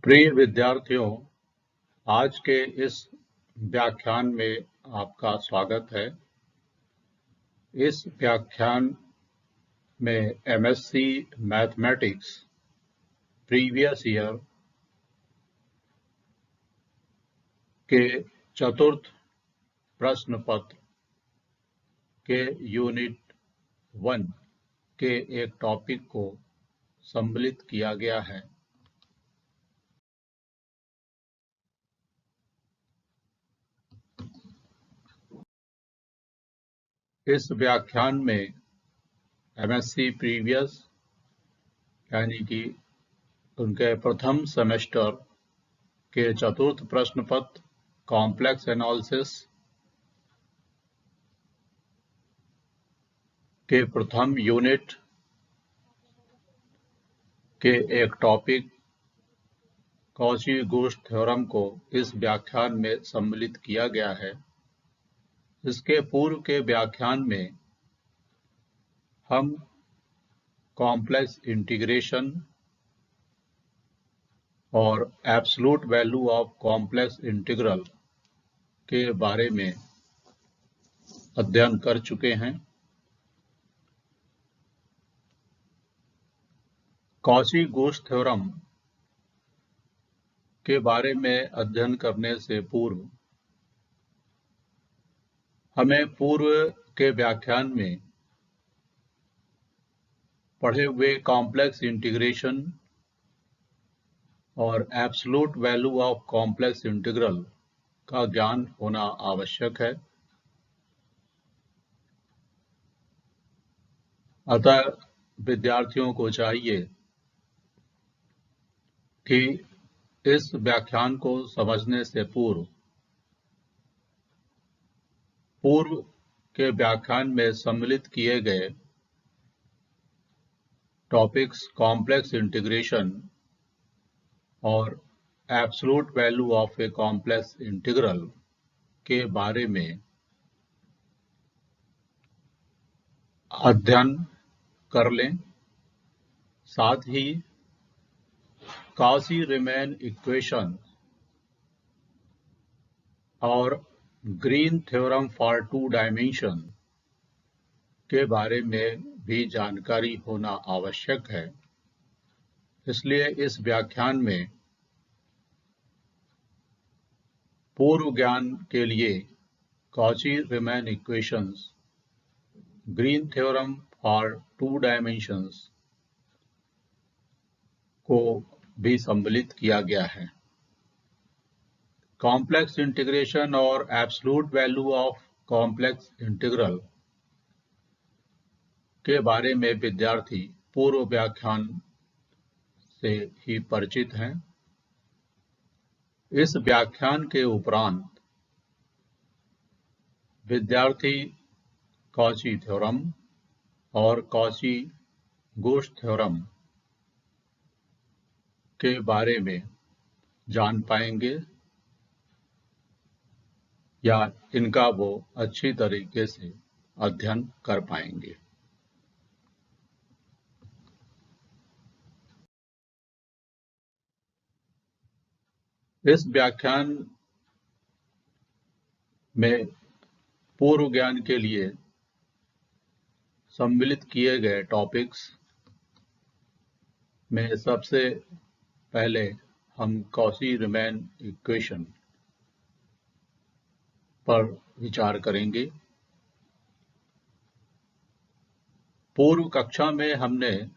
प्रिय विद्यार्थियों, आज के इस व्याख्यान में आपका स्वागत है। इस व्याख्यान में एमएससी मैथमेटिक्स प्रीवियस ईयर के चतुर्थ प्रश्न पत्र के यूनिट 1 के एक टॉपिक को सम्मिलित किया गया है। इस व्याख्यान में एमएससी प्रीवियस यानी कि उनके प्रथम सेमेस्टर के चतुर्थ प्रश्न पत्र कॉम्प्लेक्स एनालिसिस के प्रथम यूनिट के एक टॉपिक कॉची-गॉस थ्योरम को इस व्याख्यान में सम्मिलित किया गया है। इसके पूर्व के व्याख्यान में हम कॉम्प्लेक्स इंटीग्रेशन और absolute value of complex integral के बारे में अध्ययन कर चुके हैं। कॉची-गॉस थ्योरम के बारे में अध्ययन करने से पूर्व हमें पूर्व के व्याख्यान में पढ़े हुए कॉम्प्लेक्स इंटीग्रेशन और absolute value of complex integral का ज्ञान होना आवश्यक है। अतः विद्यार्थियों को चाहिए कि इस व्याख्यान को समझने से पूर्व के व्याख्यान में सम्मिलित किए गए टॉपिक्स कॉम्प्लेक्स इंटीग्रेशन और absolute value of a complex integral के बारे में अध्ययन कर लें। साथ ही कॉची-रीमैन इक्वेशन और Green theorem for two dimension के बारे में भी जानकारी होना आवश्यक है। इसलिए इस व्याख्यान में पूर्व ज्ञान के लिए Cauchy-Riemann equations, green theorem for to dimensions को भी सम्मिलित किया गया है। कॉम्प्लेक्स इंटीग्रेशन और absolute value of complex integral के बारे में विद्यार्थी पूर्व व्याख्यान से ही परिचित हैं। इस व्याख्यान के उपरांत विद्यार्थी कॉची थ्योरम और कॉची-गॉस थ्योरम के बारे में जान पाएंगे या इनका वो अच्छी तरीके से अध्ययन कर पाएंगे। इस व्याख्यान में पूर्व ज्ञान के लिए सम्मिलित किए गए टॉपिक्स में सबसे पहले हम कॉची-रीमैन इक्वेशन पर विचार करेंगे। पूर्व कक्षा में हमने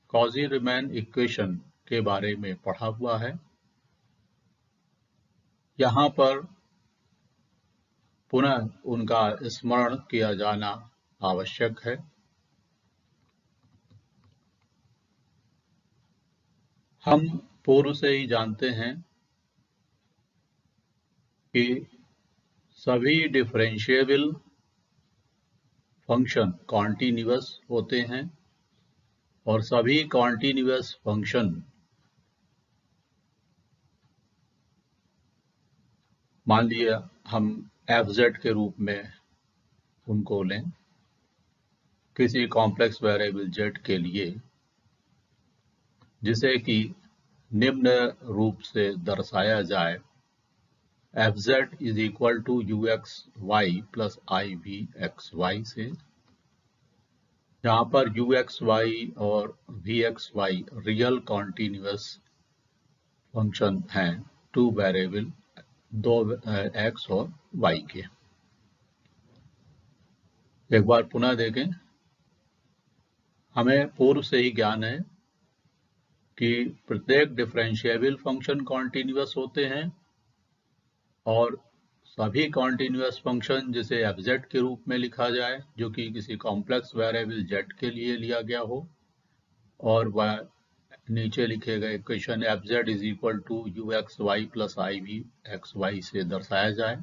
कॉची-रीमैन इक्वेशन के बारे में पढ़ा हुआ है। यहाँ पर पुनः उनका स्मरण किया जाना आवश्यक है। हम पूर्व से ही जानते हैं कि सभी डिफरेंशिएबल फंक्शन कॉन्टिन्यूअस होते हैं और सभी कॉन्टिन्यूअस फंक्शन मान लिया हम fz के रूप में उनको लें किसी कॉम्प्लेक्स वेरिएबल z के लिए, जिसे कि निम्न रूप से दर्शाया जाए fz is equal to uxy plus ivxy से, जहां पर uxy और vxy रियल कॉन्टिन्यूअस फंक्शन हैं, टू वेरिएबल, दो x और y के। एक बार पुनः देखें, हमें पूर्व से ही ज्ञान है कि प्रत्येक डिफरेंशिएबल फंक्शन कॉन्टिन्यूअस होते हैं और सभी कॉन्टिन्यूअस फंक्शन जिसे fz के रूप में लिखा जाए, जो कि किसी कॉम्प्लेक्स वेरिएबल z के लिए लिया गया हो, और वह नीचे लिखे गए equation fz is equal to uxy plus ivxy से दर्शाया जाए,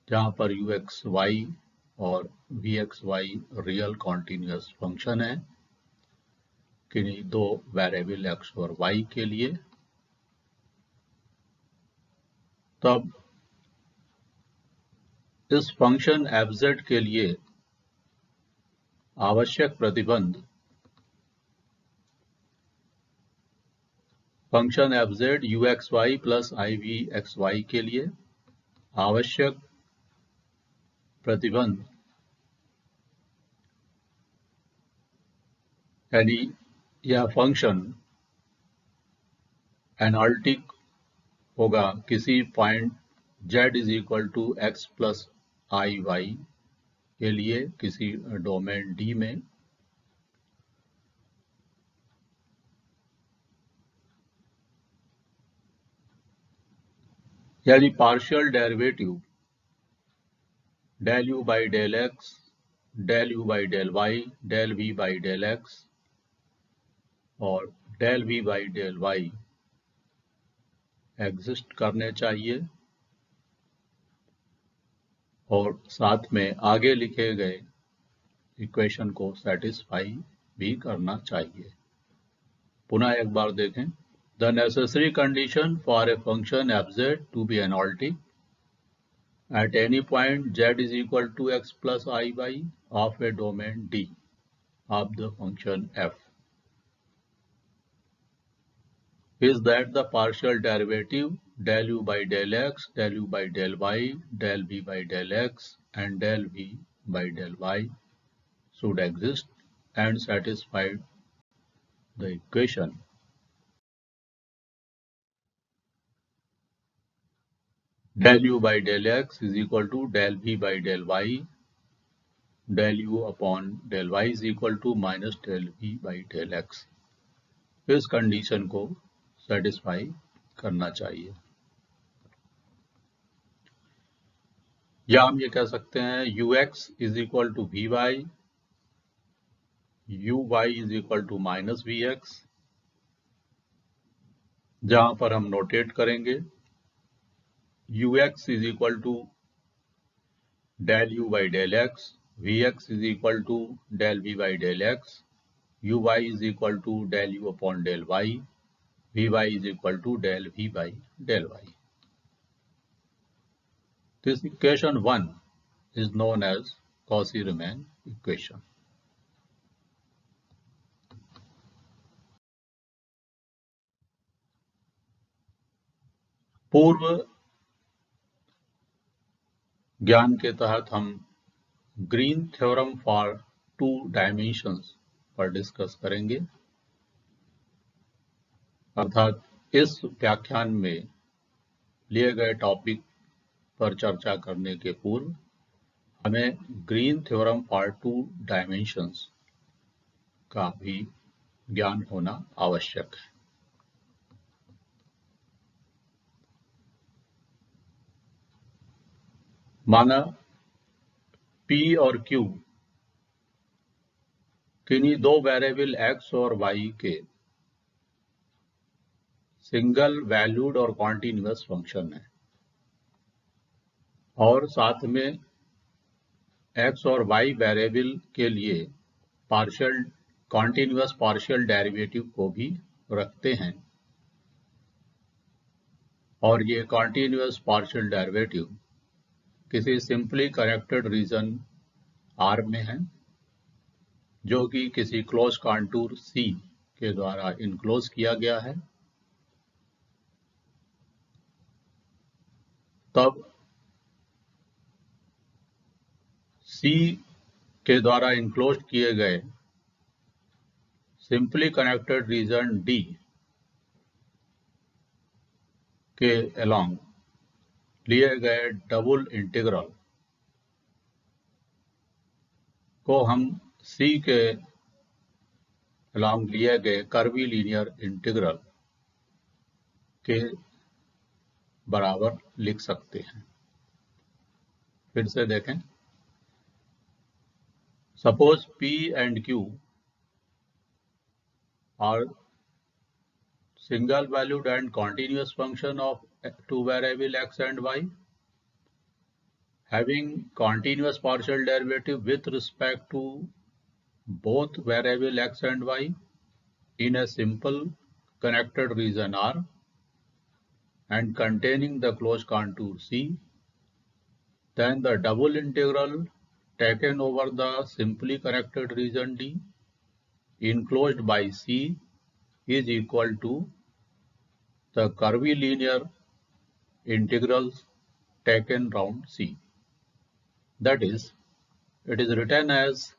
जहां पर uxy और vxy रियल कॉन्टिन्यूअस फंक्शन है किन्हीं दो वेरिएबल x और y के लिए। तब इस फंक्शन fz के लिए आवश्यक प्रतिबंध function fz uxy plus ivxy के लिए आवश्यक प्रतिबंध यानी यह फंक्शन एनालिटिक होगा किसी point z is equal to x plus I Y के लिए किसी डोमेन D में, यदि partial derivative del u by del x, del u by del y, del v by del x और del v by del y exist करने चाहिए और साथ में आगे लिखे गए इक्वेशन को सेटिस्फाई भी करना चाहिए। पुनः एक बार देखें, the necessary condition for a function fz to be analytic at any point z is equal to x plus iy of a domain D of the function f is that the partial derivative del u by del x, del u by del y, del v by del x and del v by del y should exist and satisfy the equation del u by del x is equal to del v by del y, del u upon del y is equal to minus del v by del x। इस कंडीशन को satisfy करना चाहिए, या हम ये कह सकते हैं ux is equal to V Y, U Y is equal to minus V X, जहां पर हम नोटेट करेंगे ux is equal to del u by del X, vx is equal to del v by del X, uy is equal to del u upon del y, vy is equal to del v by del y. This equation 1 is known as Cauchy-Riemann equation. पूर्व ज्ञान के तहत हम green theorem for to dimensions पर discuss करेंगे, अर्थात इस व्याख्यान में लिए गए टॉपिक पर चर्चा करने के पूर्व हमें green theorem for to dimensions का भी ज्ञान होना आवश्यक है। माना P और Q किन्हीं दो वेरिएबल x और y के सिंगल वैल्यूड और कॉन्टिन्यूअस फंक्शन है और साथ में x और y वेरिएबल के लिए पार्शियल कॉन्टिन्यूअस पार्शियल डेरिवेटिव को भी रखते हैं, और ये कॉन्टिन्यूअस पार्शियल डेरिवेटिव किसी सिंपली कनेक्टेड रीजन R में है, जो कि किसी क्लोज कॉन्टूर C के द्वारा इनक्लोज किया गया है तब C के द्वारा इनक्लोज किए गए सिंपली कनेक्टेड रीजन D के अलोंग लिए गए डबल इंटीग्रल को हम C के अलोंग लिए गए कर्वी लीनियर इंटीग्रल के बराबर लिख सकते हैं। फिर से देखें, suppose P and Q are single valued and continuous function of two variable x and y having continuous partial derivative with respect to both variable x and y in a simple connected region R and containing the closed contour C, then the double integral taken over the simply connected region D enclosed by C is equal to the curvilinear integrals taken round C. That is, it is written as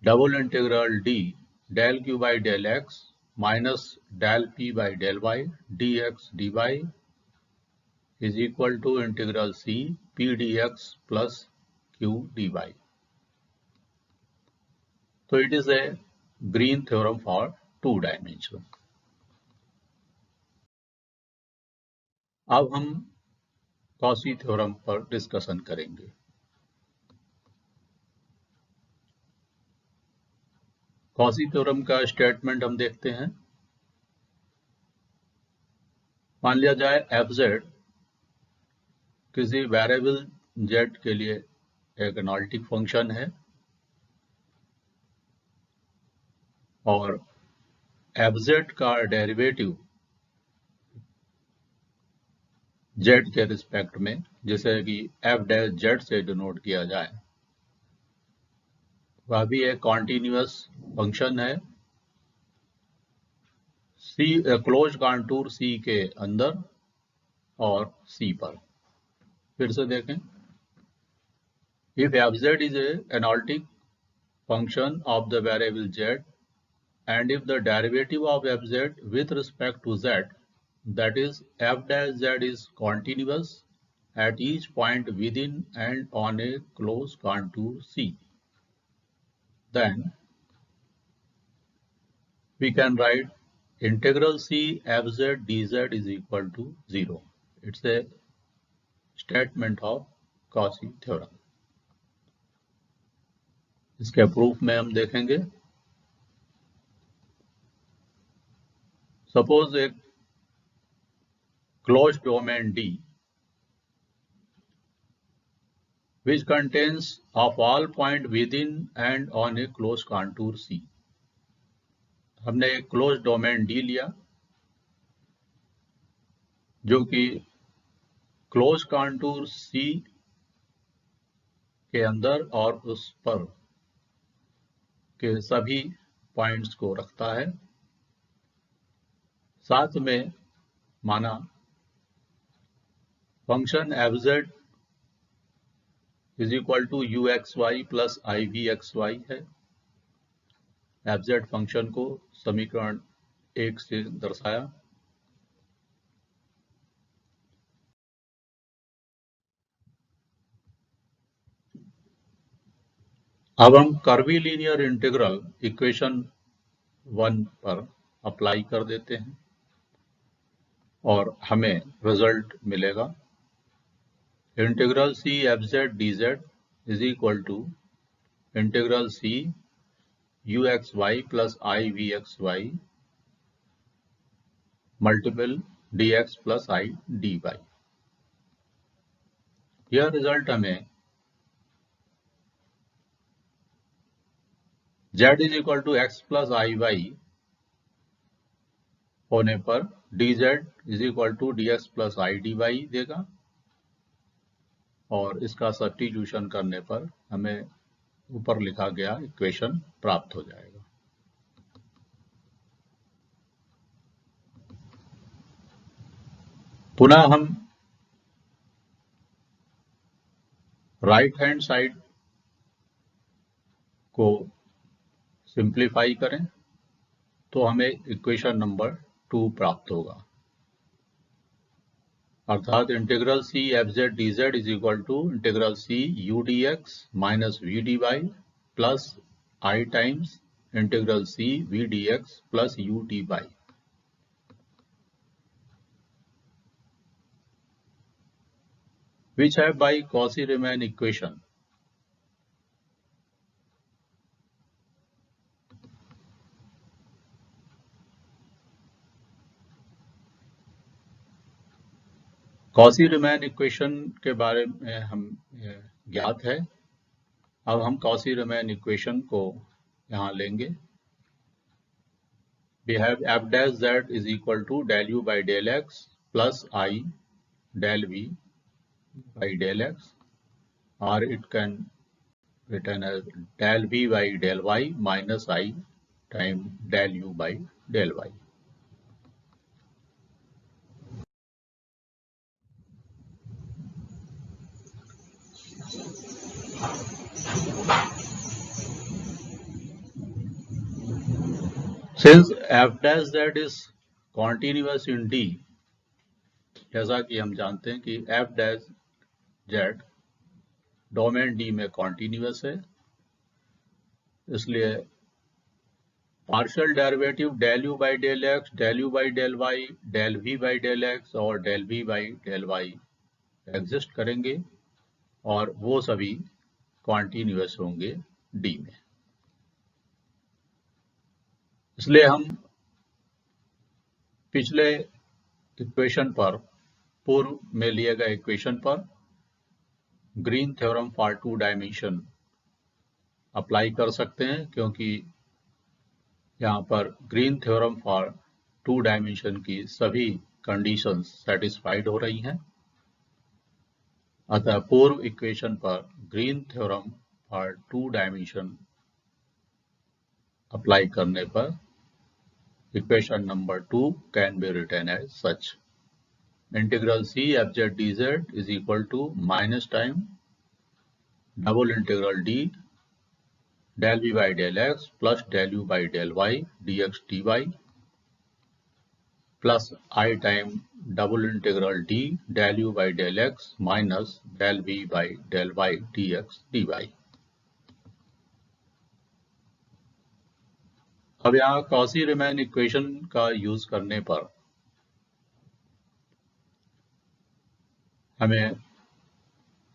double integral D del Q by del X minus del P by del Y dx dy is equal to integral C P dx plus Q dy. So it is a Green theorem for two dimension. अब हम Cauchy theorem पर discussion करेंगे। Cauchy theorem का statement हम देखते हैं। मान लिया जाए fz किसी वेरिएबल z के लिए एक एनालिटिक फंक्शन है और fz का डेरिवेटिव z के रिस्पेक्ट में, जिसे कि f डैश z से डिनोट किया जाए, वह भी एक कॉन्टिन्यूअस फंक्शन है C क्लोज कॉन्टूर C के अंदर और C पर। फिर से देखें, if fz is a analytic function of the variable z and if the derivative of fz with respect to z, that is f dash z, is continuous at each point within and on a closed contour C, then we can write integral C fz dz is equal to 0. It's a statement of Cauchy theorem. इसके proof में हम देखेंगे। Suppose एक closed domain D which contains of all point within and on a closed contour C. हमने एक close domain D लिया जो कि क्लोज कॉन्टूर C के अंदर और उस पर के सभी पॉइंट्स को रखता है। साथ में माना function fz is equal to uxy plus ivxy है। fz फंक्शन को समीकरण 1 से दर्शाया। अब हम कर्वीलिनियर इंटीग्रल इक्वेशन 1 पर अप्लाई कर देते हैं और हमें रिजल्ट मिलेगा integral C fz dz is equal to integral C uxy plus ivxy multiple dx plus I dy। यह रिजल्ट हमें z is equal to x plus iy होने पर dz is equal to dx plus I dy देगा और इसका substitution करने पर हमें ऊपर लिखा गया इक्वेशन प्राप्त हो जाएगा। पुनः हम राइट हैंड साइड को सिंप्लीफाई करें तो हमें इक्वेशन नंबर 2 प्राप्त होगा, अर्थात integral C F Z D Z is equal to integral C U D X minus V D Y plus I times integral C V D X plus U D Y. Which have by Cauchy-Riemann equation Cauchy-Riemann equation के बारे में हम ज्ञात है। अब हम Cauchy-Riemann equation को यहाँ लेंगे। We have f dash z is equal to del u by del x plus I del v by del x, or it can written as del v by del y minus I time del u by del y. Since f dash z is continuous in D, जैसा कि हम जानते हैं कि f dash z domain D में continuous है, इसलिए partial derivative del u by del x, del u by del y, del v by del x और del v by del y exist करेंगे और वो सभी कॉन्टिन्यूअस होंगे D में। इसलिए हम पिछले इक्वेशन पर, पूर्व में लिए गए इक्वेशन पर Green theorem for two dimension apply कर सकते हैं, क्योंकि यहाँ पर Green theorem for two dimension की सभी कंडीशंस सेटिस्फाइड हो रही हैं। अतः पूर्व इक्वेशन पर Green theorem for two dimension apply करने पर equation number 2 can be written as such: integral c f z dz is equal to minus time double integral d del v by del x plus del u by del y dx dy plus I time double integral d del u by del x minus del v by del y dx dy। अब यहाँ Cauchy-Riemann equation का use करने पर हमें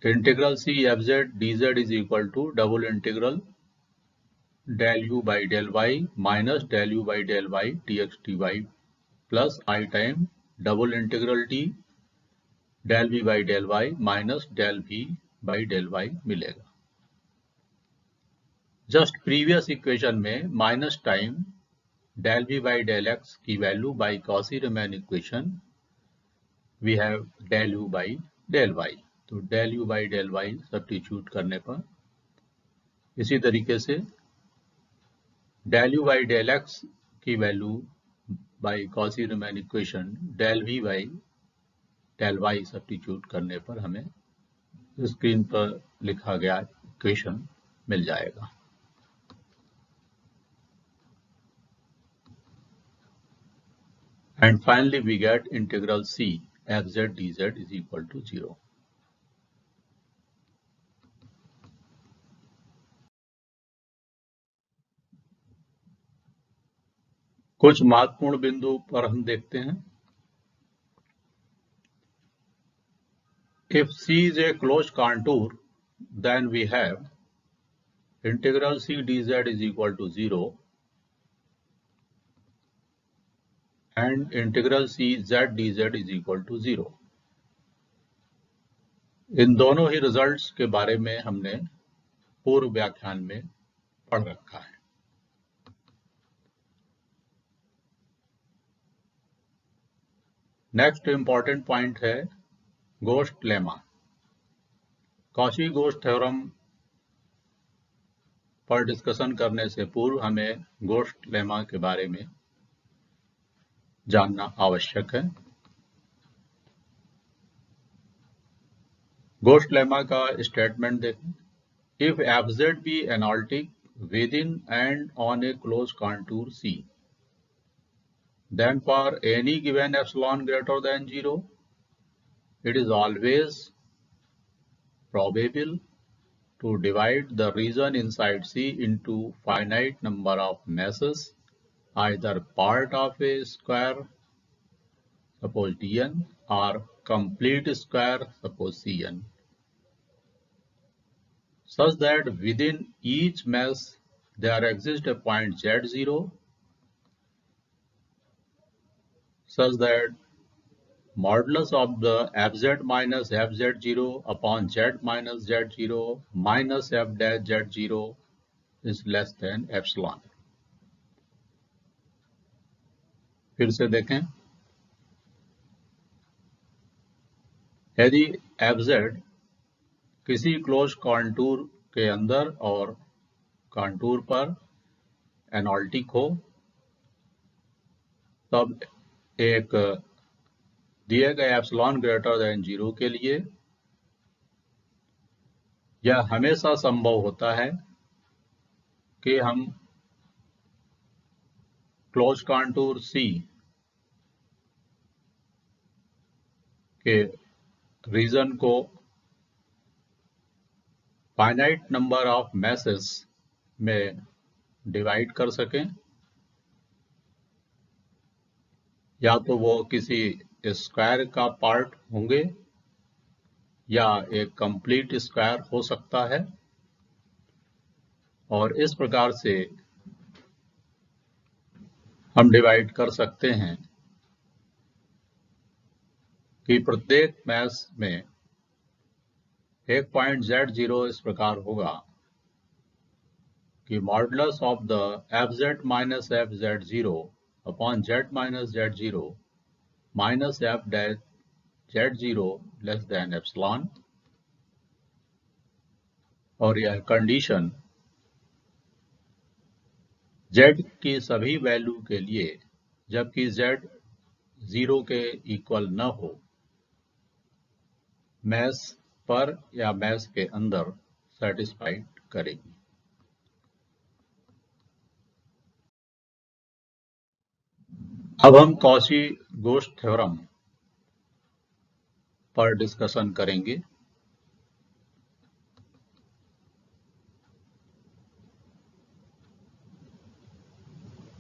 integral C F Z D Z is equal to double integral del U by del Y minus del U by del Y D X D Y plus I time double integral D del V by del Y minus del V by del Y मिलेगा। Just previous equation में minus time del v by del x की value by Cauchy-Riemann equation we have del u by del y, तो del u by del y substitute करने पर इसी तरीके से del u by del x की value by Cauchy-Riemann equation del v by del y substitute करने पर हमें स्क्रीन पर लिखा गया इक्वेशन मिल जाएगा। And finally we get integral c f z dz is equal to 0. कुछ महत्वपूर्ण बिंदु पर हम देखते हैं। If c is a closed contour, then we have integral c dz is equal to 0 and integral c z dz is equal to 0. इन दोनों ही results के बारे में हमने पूर्व व्याख्यान में पढ़ रखा है। नेक्स्ट इंपॉर्टेंट पॉइंट है गोस्ट लेमा। कॉची-गोस्ट थ्योरम पर डिस्कशन करने से पूर्व हमें गोस्ट लेमा के बारे में जानना आवश्यक है। गोस्ट लेमा का स्टेटमेंट देखें। If fz be analytic within and on a closed contour C, then for any given epsilon greater than 0, it is always probable to divide the region inside C into finite number of meshes, either part of a square, suppose Dn, or complete square, suppose Cn, such that within each mesh there exists a point Z0 such that modulus of the fz minus fz0 upon z minus z0 minus f dash z0 is less than epsilon। फिर से देखें, यदि fz किसी close contour के अंदर और contour पर analytic हो, तब एक दिए गए एप्सिलॉन ग्रेटर देन 0 के लिए यह हमेशा संभव होता है कि हम क्लोज कॉन्टूर C के रीजन को फाइनाइट नंबर ऑफ मैसेस में डिवाइड कर सकें, या तो वो किसी स्क्वायर का पार्ट होंगे या एक कंप्लीट स्क्वायर हो सकता है, और इस प्रकार से हम डिवाइड कर सकते हैं कि प्रत्येक मैश में एक पॉइंट Z0 इस प्रकार होगा कि modulus of the fz minus fz0 upon z minus z0 minus f dash z0 less than epsilon, और यह कंडीशन z की सभी वैल्यू के लिए जबकि z 0 के इक्वल न हो, मैश पर या मैश के अंदर सेटिस्फाइड करेगी। अब हम कॉची-गोस्ट थ्योरम पर डिस्कशन करेंगे।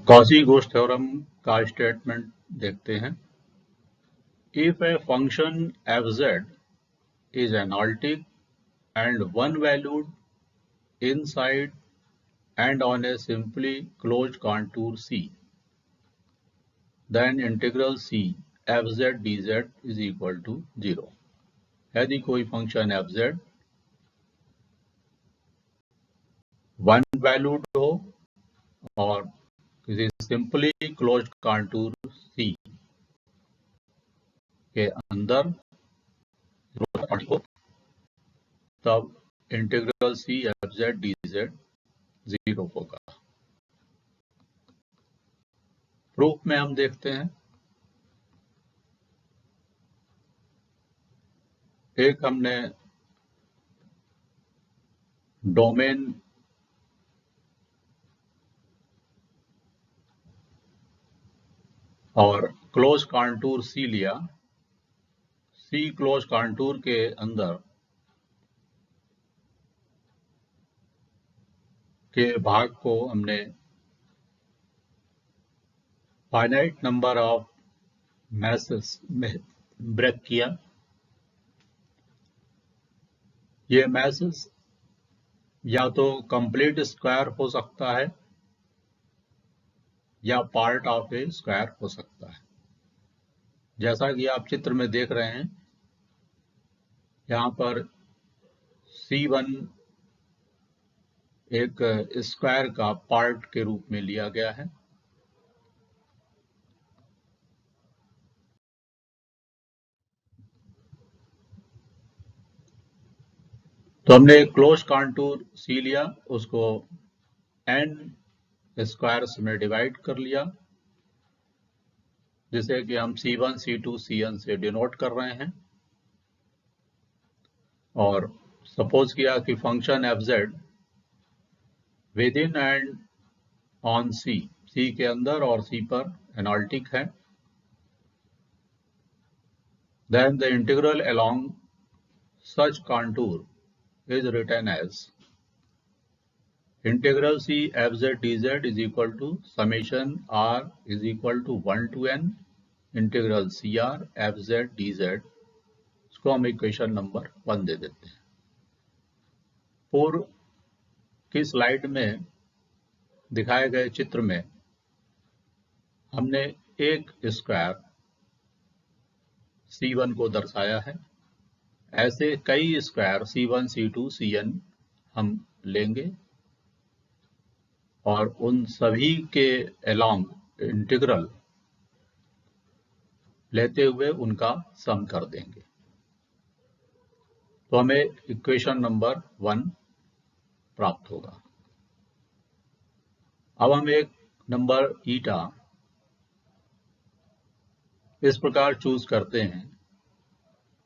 कॉची-गोस्ट थ्योरम का स्टेटमेंट देखते हैं। If A function fz is analytic and one valued inside and on a simply closed contour C, then integral C fz dz is equal to 0। यदि कोई function fz one valued हो और किसी simply closed contour C के अंदर हो, तब integral C fz dz 0 होगा। प्रूफ में हम देखते हैं, एक हमने डोमेन और क्लोज कॉन्टूर C लिया। C क्लोज कॉन्टूर के अंदर के भाग को हमने फाइनाइट नंबर ऑफ मैसेस में ब्रेक किया। ये मैसेस या तो कंप्लीट स्क्वायर हो सकता है या पार्ट ऑफ ए स्क्वायर हो सकता है। जैसा कि आप चित्र में देख रहे हैं, यहाँ पर C1 एक स्क्वायर का पार्ट के रूप में लिया गया है। तो हमने एक क्लोज कॉन्टूर C लिया, उसको n स्क्वायर्स में डिवाइड कर लिया, जिसे कि हम C1, C2, Cn से डिनोट कर रहे हैं। और सपोज किया कि function f z within and on C, C के अंदर और सी पर एनालिटिक है, then the integral along such contour is written as integral c fz dz is equal to summation r is equal to 1 to n integral cr fz dz। इसको हम equation number 1 दे देते हैं। पूर्व की स्लाइड में दिखाए गए चित्र में हमने एक स्क्वायर C1 को दर्शाया है। ऐसे कई स्क्वायर C1, C2, Cn हम लेंगे और उन सभी के अलोंग इंटीग्रल लेते हुए उनका सम कर देंगे, तो हमें इक्वेशन नंबर 1 प्राप्त होगा। अब हम एक नंबर ईटा इस प्रकार चूज करते हैं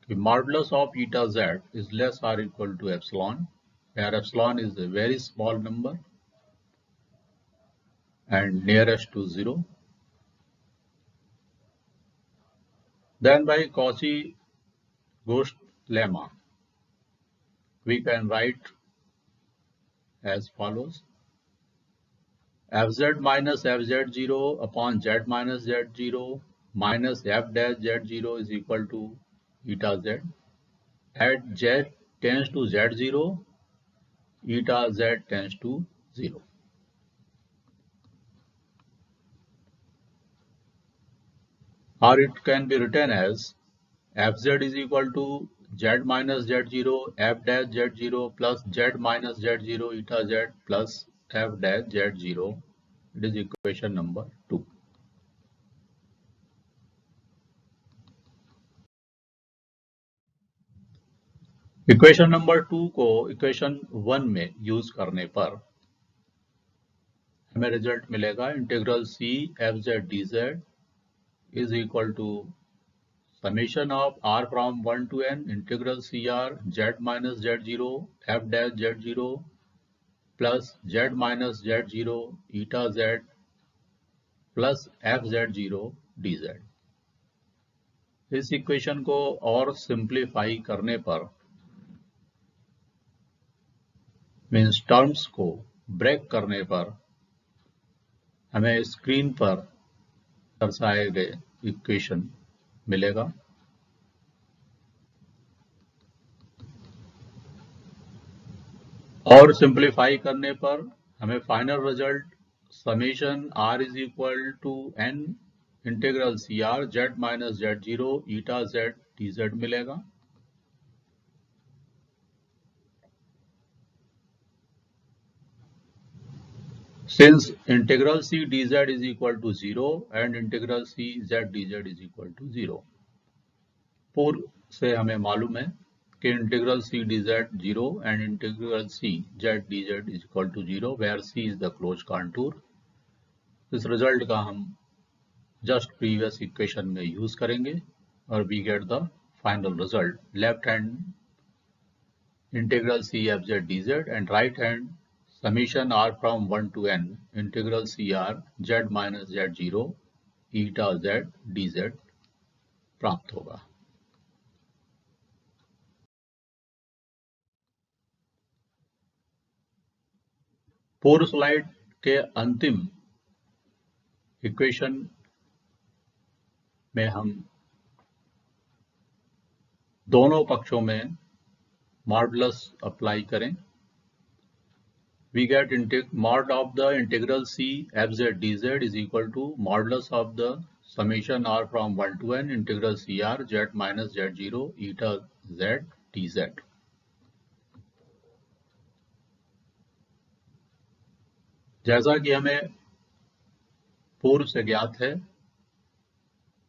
कि modulus of eta Z is less or equal to epsilon, where epsilon is a very small number and nearest to 0. Then by Cauchy-Gauss lemma, we can write as follows: fz minus fz0 upon z minus z0 minus f dash z0 is equal to eta z. At z tends to z0, eta z tends to 0. Or it can be written as fz is equal to z minus z0 f dash z0 plus z minus z0 eta z plus f dash z0. It is equation number 2. Equation number 2 को equation 1 में use करने पर हमें result मिलेगा integral C F Z D Z is equal to summation of r from 1 to n integral cr z minus z0 f dash z0 plus z minus z0 eta z plus f z0 dz। इस equation को और simplify करने पर, means terms को break करने पर, हमें screen पर दर्शाए गए इक्वेशन मिलेगा। और सिंप्लीफाई करने पर हमें final result summation r is equal to n integral cr z minus z0 eta z dz मिलेगा। Since integral c dz is equal to 0 and integral c z dz is equal to 0, पूर्व से हमें मालूम है कि integral c dz 0 and integral c z dz is equal to 0 where c is the closed contour। इस result का हम just previous equation में यूज करेंगे और we get the final result. Left hand integral c f z dz and right hand summation r from 1 to n integral cr z minus z0 eta z dz प्राप्त होगा। पूर्व slide के अंतिम equation में हम दोनों पक्षों में मॉडुलस अप्लाई करें। We get mod of the integral c fz dz is equal to modulus of the summation r from 1 to n integral cr z minus z0 eta z dz। जैसा कि हमें पूर्व से ज्ञात है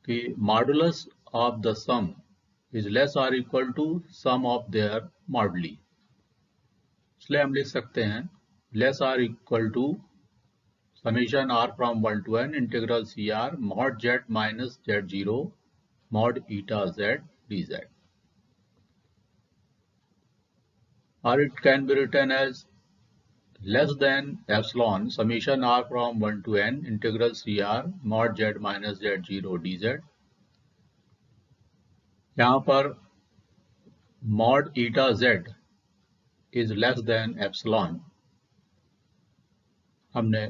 कि modulus of the sum is less और equal to sum of their moduli, इसलिए हम लिख सकते हैं less or equal to summation r from 1 to n integral cr mod z minus z0 mod eta z dz। or it can be written as less than epsilon summation r from 1 to n integral cr mod z minus z0 dz. यहाँ पर mod eta z is less than epsilon हमने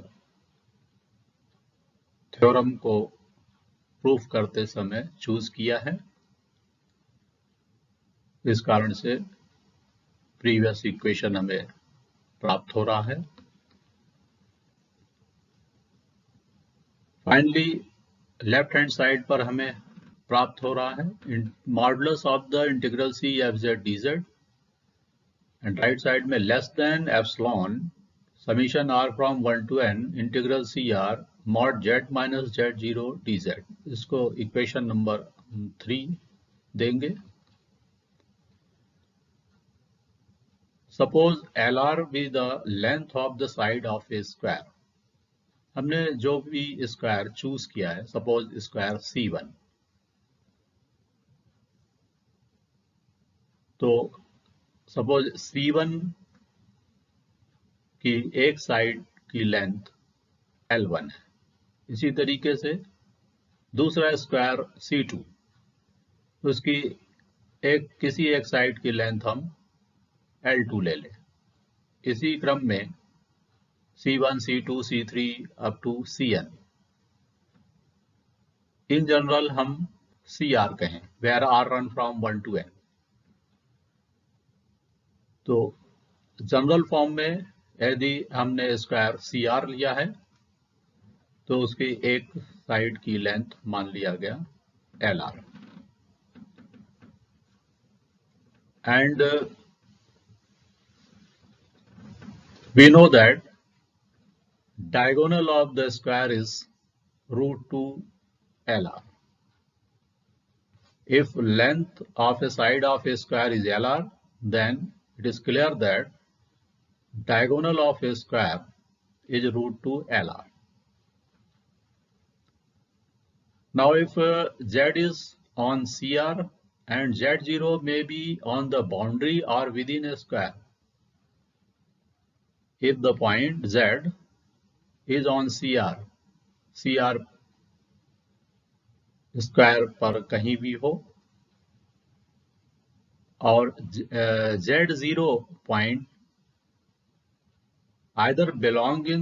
theorem को proof करते समय choose किया है, इस कारण से प्रीवियस इक्वेशन हमें प्राप्त हो रहा है। फाइनली लेफ्ट हैंड साइड पर हमें प्राप्त हो रहा है modulus of the integral C F Z D Z, and right side में less than epsilon summation R from 1 to n integral C R mod Z minus Z zero D Z. इसको equation number 3 देंगे। Suppose L R be the length of the side of a square. हमने जो भी square choose किया है, suppose square C1, तो suppose C1 की एक साइड की लेंथ L1 है। इसी तरीके से दूसरा स्क्वायर C2, उसकी किसी एक साइड की लेंथ हम L2 ले लें। इसी क्रम में C1, C2, C3 up to Cn, in general हम CR कहें, where R run from 1 to n। तो जनरल फॉर्म में यदि हमने स्क्वायर CR लिया है तो उसकी एक साइड की लेंथ मान लिया गया LR, and we know that diagonal of the square is √2 LR. If length of a side of a square is LR, then it is clear that diagonal of a square is √2 LR. Now if Z is on CR and Z0 may be on the boundary or within a square, if the point Z is on CR square पर कहीं भी हो, और Z0 point either belong in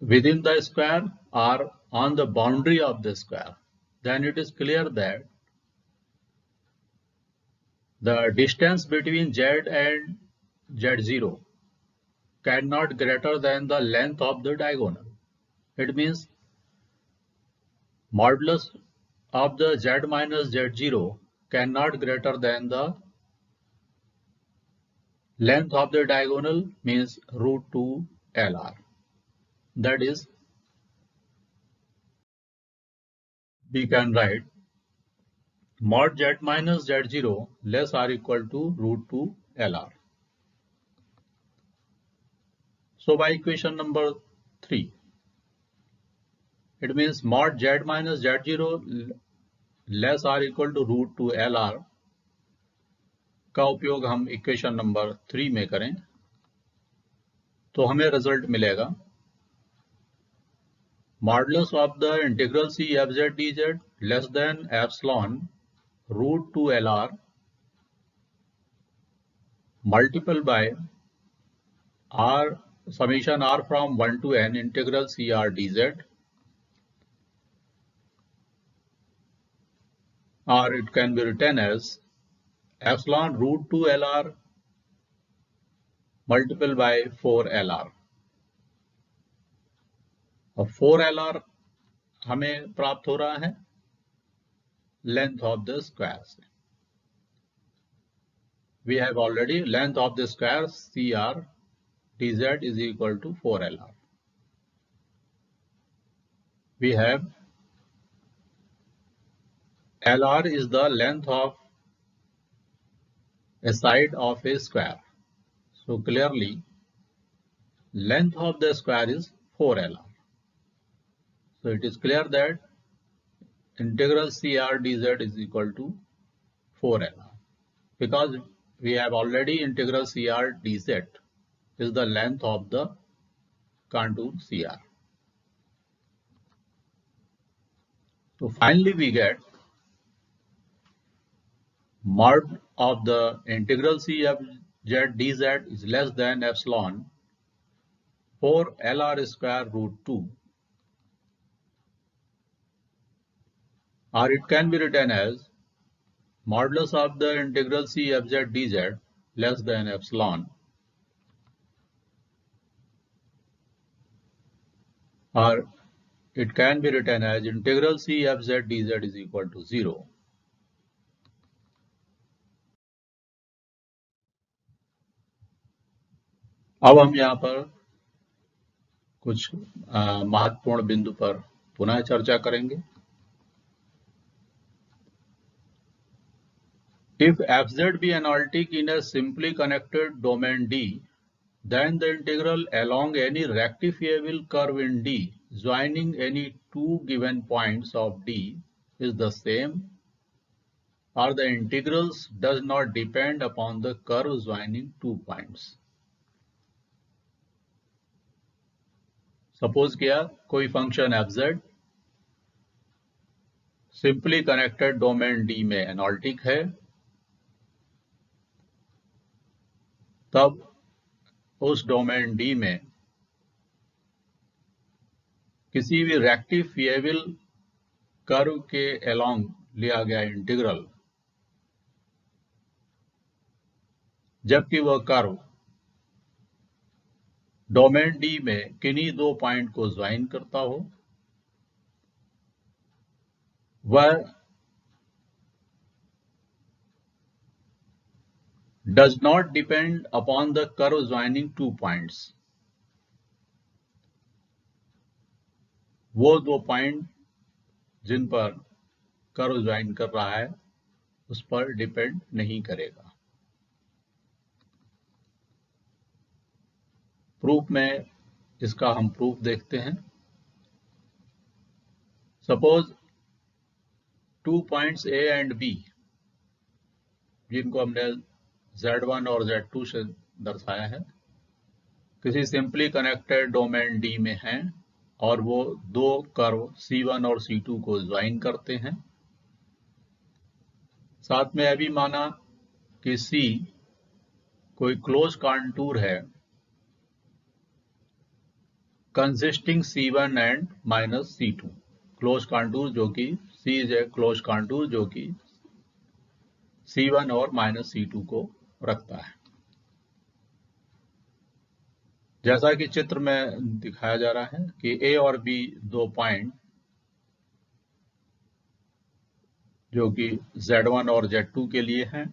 within the square or on the boundary of the square, then it is clear that the distance between Z and Z0 cannot greater than the length of the diagonal. It means modulus of the Z minus Z0 cannot greater than the length of the diagonal, means √2 LR. That is, we can write mod Z minus Z0 less or equal to √2 LR. So by equation number 3, it means mod Z minus Z0 less or equal to √2 LR का उपयोग हम equation number 3 में करें तो हमें result मिलेगा modulus of the integral C F Z D Z less than epsilon √2 LR multiple by R summation R from 1 to n integral CR dz, or it can be written as epsilon √2 LR multiplied by 4 LR. और 4 LR हमें प्राप्त हो रहा है length of the square से। We have already length of the square CR dz is equal to 4 LR. We have LR is the length of a side of a square. So clearly, length of the square is 4 LR. So it is clear that integral CR dz is equal to 4 LR. because we have already integral CR dz is the length of the contour CR. So finally we get mod of the integral CFZ dz is less than epsilon 4 LR square root 2, or it can be written as modulus of the integral CFZ dz less than epsilon, or it can be written as integral CFZ dz is equal to 0. अब हम यहाँ पर कुछ महत्वपूर्ण बिंदु पर पुनः चर्चा करेंगे. If fz be analytic in a simply connected domain D, then the integral along any rectifiable curve in D joining any two given points of D is the same, or the integrals does not depend upon the curve joining two points. Suppose किया कोई function fz simply connected domain D में analytic है, तब उस domain D में किसी भी रेक्टिफिएबल curve के अलोंग लिया गया इंटीग्रल, जबकि वह कर्व डोमेन D में किन्हीं दो पॉइंट को ज्वाइन करता हो, वह does not depend upon the curve joining two points. वो दो पॉइंट जिन पर कर्व ज्वाइन कर रहा है उस पर डिपेंड नहीं करेगा. प्रूफ में इसका हम प्रूफ देखते हैं. Suppose two points A and B, जिनको हमने Z1 और Z2 से दर्शाया है, किसी सिंपली कनेक्टेड डोमेन D में हैं और वो दो कर्व C1 और C2 को ज्वाइन करते हैं. साथ में यह भी माना कि C कोई क्लोज कॉन्टूर है consisting C1 and minus C2. Close contour जो कि C is a close contour जो कि C1 और माइनस C2 को रखता है. जैसा कि चित्र में दिखाया जा रहा है कि A और B दो पॉइंट जो कि Z1 और Z2 के लिए हैं,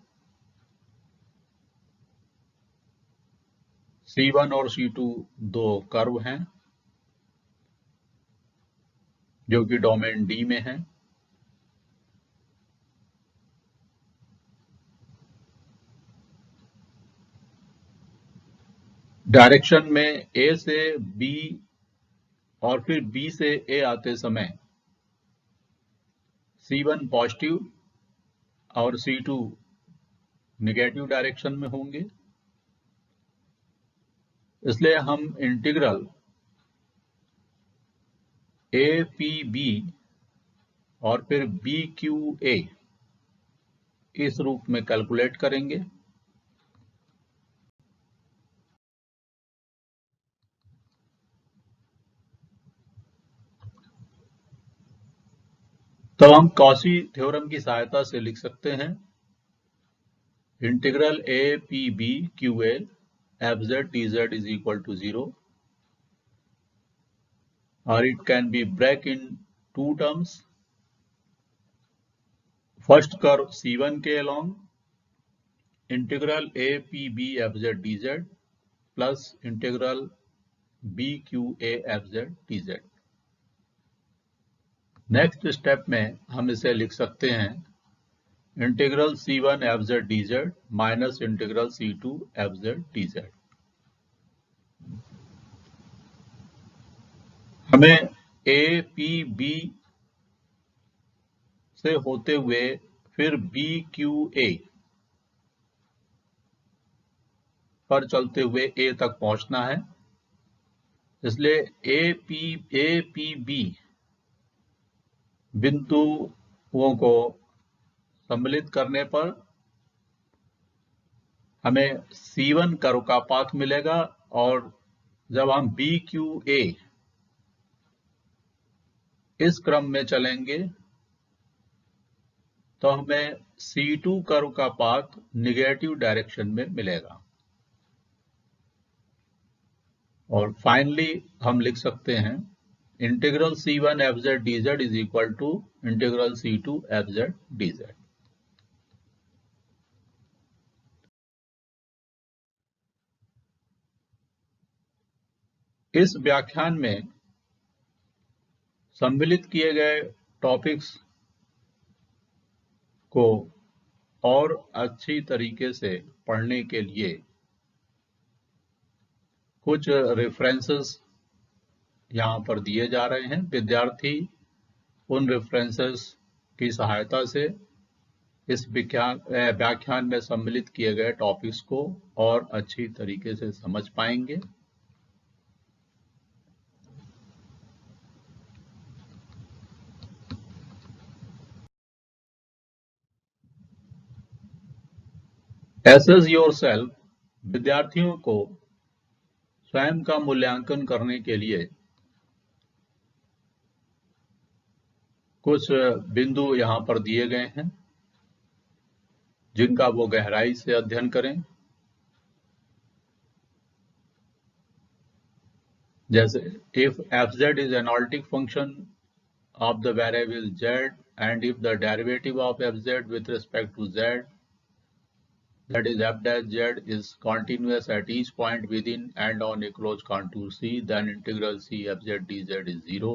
C1 और C2 दो कर्व हैं जो कि डोमेन D में हैं. डायरेक्शन में A से B और फिर B से A आते समय C1 पॉजिटिव और C2 नेगेटिव डायरेक्शन में होंगे. इसलिए हम इंटीग्रल APB और फिर BQA इस रूप में कैलकुलेट करेंगे. तो हम कॉची थ्योरम की सहायता से लिख सकते हैं integral APB QA fz dz is equal to 0, or it can be break in two terms. First curve C1 के along integral APB fz dz plus integral BQA fz dz. Next step में हम इसे लिख सकते हैं integral C1 fz dz minus integral C2 fz dz. हमें APB से होते हुए फिर BQA पर चलते हुए ए तक पहुंचना है। इसलिए ए पी बी बिंदुओं को सम्मिलित करने पर हमें C1 कर्व का पाथ मिलेगा, और जब हम BQA इस क्रम में चलेंगे तो हमें C2 कर्व का पाथ निगेटिव डायरेक्शन में मिलेगा। और फाइनली हम लिख सकते हैं integral C1 FZ dz is equal to integral C2 FZ dz। इस व्याख्यान में सम्मिलित किए गए टॉपिक्स को और अच्छी तरीके से पढ़ने के लिए कुछ रेफरेंसेस यहाँ पर दिए जा रहे हैं। विद्यार्थी उन रेफरेंसेस की सहायता से इस व्याख्यान में सम्मिलित किए गए टॉपिक्स को और अच्छी तरीके से समझ पाएंगे। Assess yourself, विद्यार्थियों को स्वयं का मूल्यांकन करने के लिए कुछ बिंदु यहां पर दिए गए हैं जिनका वो गहराई से अध्ययन करें। जैसे if fz is analytic function of the variable z and if the derivative of fz with respect to z, that is f dash z, is continuous at each point within and on a closed contour C, then integral C fz dz is 0.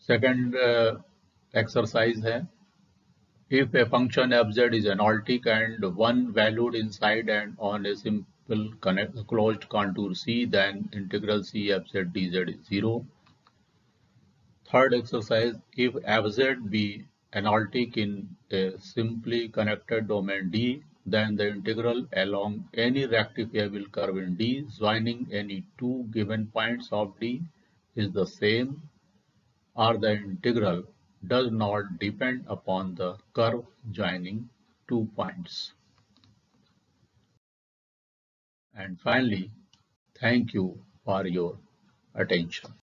Second exercise है, if a function fz is analytic and one valued inside and on a simple closed contour C, then integral C fz dz is 0. Third exercise, if fz be analytic in a simply connected domain D, then the integral along any rectifiable curve in D joining any two given points of D is the same, or the integral does not depend upon the curve joining two points. And finally, thank you for your attention.